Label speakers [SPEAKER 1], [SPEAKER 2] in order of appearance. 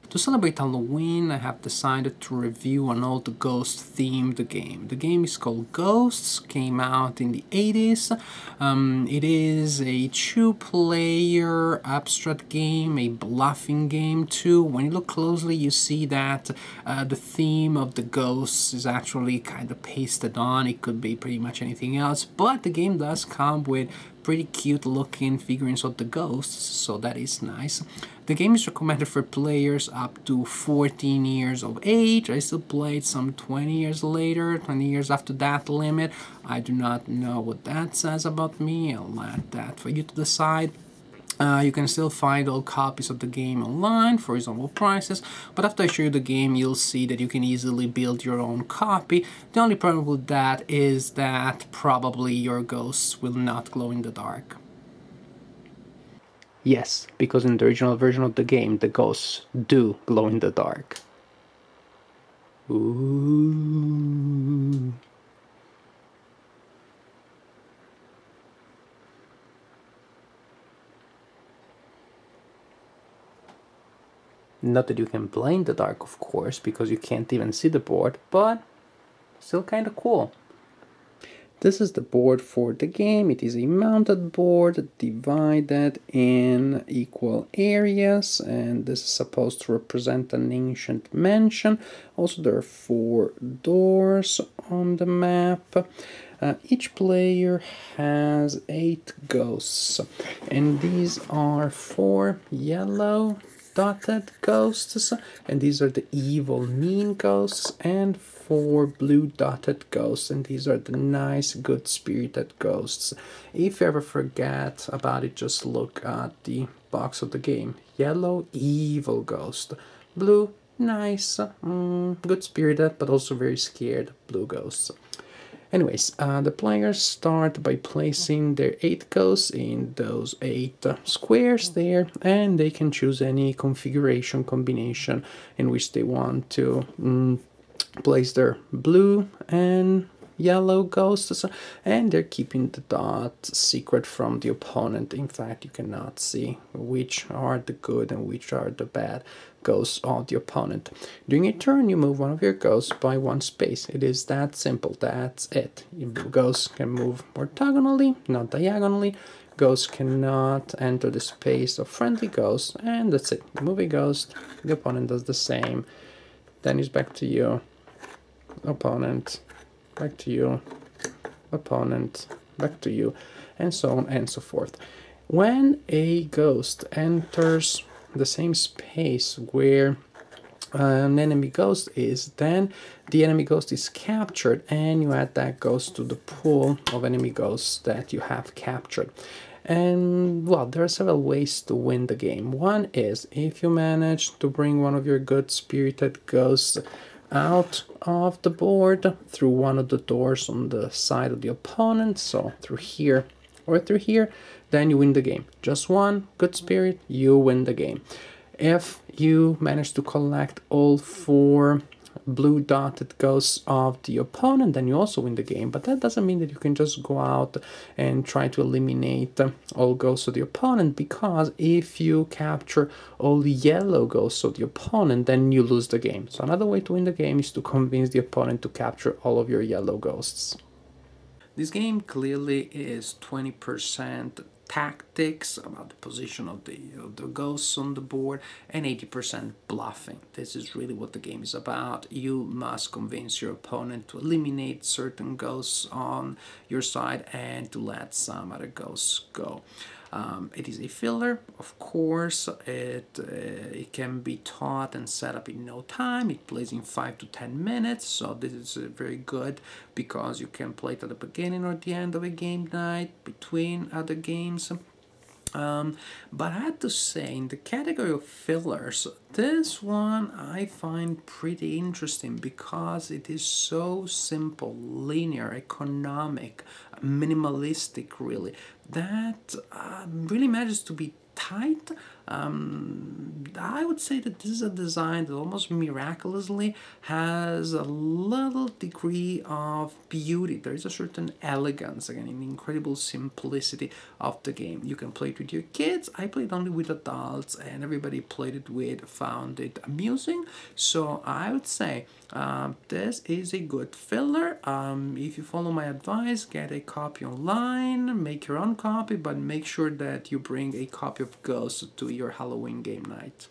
[SPEAKER 1] To celebrate Halloween, I have decided to review an old ghost-themed game. The game is called Ghosts, came out in the 80s. It is a two-player abstract game, a bluffing game too. When you look closely, you see that the theme of the ghosts is actually kind of pasted on. It could be pretty much anything else, but the game does come with pretty cute looking figurines of the ghosts, so that is nice. The game is recommended for players up to 14 years of age. I still played some 20 years later, 20 years after that limit. I do not know what that says about me. I'll let that for you to decide. You can still find all copies of the game online for reasonable prices, but after I show you the game, you'll see that you can easily build your own copy. The only problem with that is that probably your ghosts will not glow in the dark. Yes, because in the original version of the game, the ghosts do glow in the dark. Ooh. Not that you can play in the dark, of course, because you can't even see the board, but still kind of cool. This is the board for the game. It is a mounted board divided in equal areas, and this is supposed to represent an ancient mansion. Also, there are 4 doors on the map. Each player has 8 ghosts, and these are 4 yellow dotted ghosts, and these are the evil mean ghosts, and 4 blue dotted ghosts, and these are the nice good spirited ghosts. If you ever forget about it, just look at the box of the game. Yellow, evil ghost. Blue, nice, good spirited, but also very scared blue ghosts. Anyways, the players start by placing their 8 ghosts in those 8 squares there, and they can choose any configuration combination in which they want to place their blue and yellow ghosts, and they're keeping the dot secret from the opponent. In fact, you cannot see which are the good and which are the bad ghosts of the opponent. During a turn, you move one of your ghosts by 1 space. It is that simple. That's it. Ghosts can move orthogonally, not diagonally. Ghosts cannot enter the space of friendly ghosts, and that's it. You move a ghost, the opponent does the same. Then it's back to you, opponent, back to you, opponent, back to you, and so on and so forth. When a ghost enters the same space where an enemy ghost is, then the enemy ghost is captured, and you add that ghost to the pool of enemy ghosts that you have captured. And well, there are several ways to win the game. One is if you manage to bring one of your good spirited ghosts out of the board through one of the doors on the side of the opponent, so through here or through here, then you win the game. Just one good spirit, you win the game. If you manage to collect all 4 blue dotted ghosts of the opponent, then you also win the game. But that doesn't mean that you can just go out and try to eliminate all ghosts of the opponent, because if you capture all the yellow ghosts of the opponent, then you lose the game. So another way to win the game is to convince the opponent to capture all of your yellow ghosts. This game clearly is 20% tactics about the position of the ghosts on the board, and 80% bluffing. This is really what the game is about. You must convince your opponent to eliminate certain ghosts on your side and to let some other ghosts go. It is a filler, of course. It can be taught and set up in no time. It plays in 5 to 10 minutes, so this is very good because you can play it at the beginning or the end of a game night, between other games. But I had to say, in the category of fillers, this one I find pretty interesting because it is so simple, linear, economic, minimalistic really, that really manages to be tight I would say that this is a design that almost miraculously has a little degree of beauty. There is a certain elegance, again, an incredible simplicity of the game. You can play it with your kids. I played only with adults, and everybody played it with found it amusing. So I would say this is a good filler. If you follow my advice, get a copy online, make your own copy, but make sure that you bring a copy of Ghost to your Halloween game night.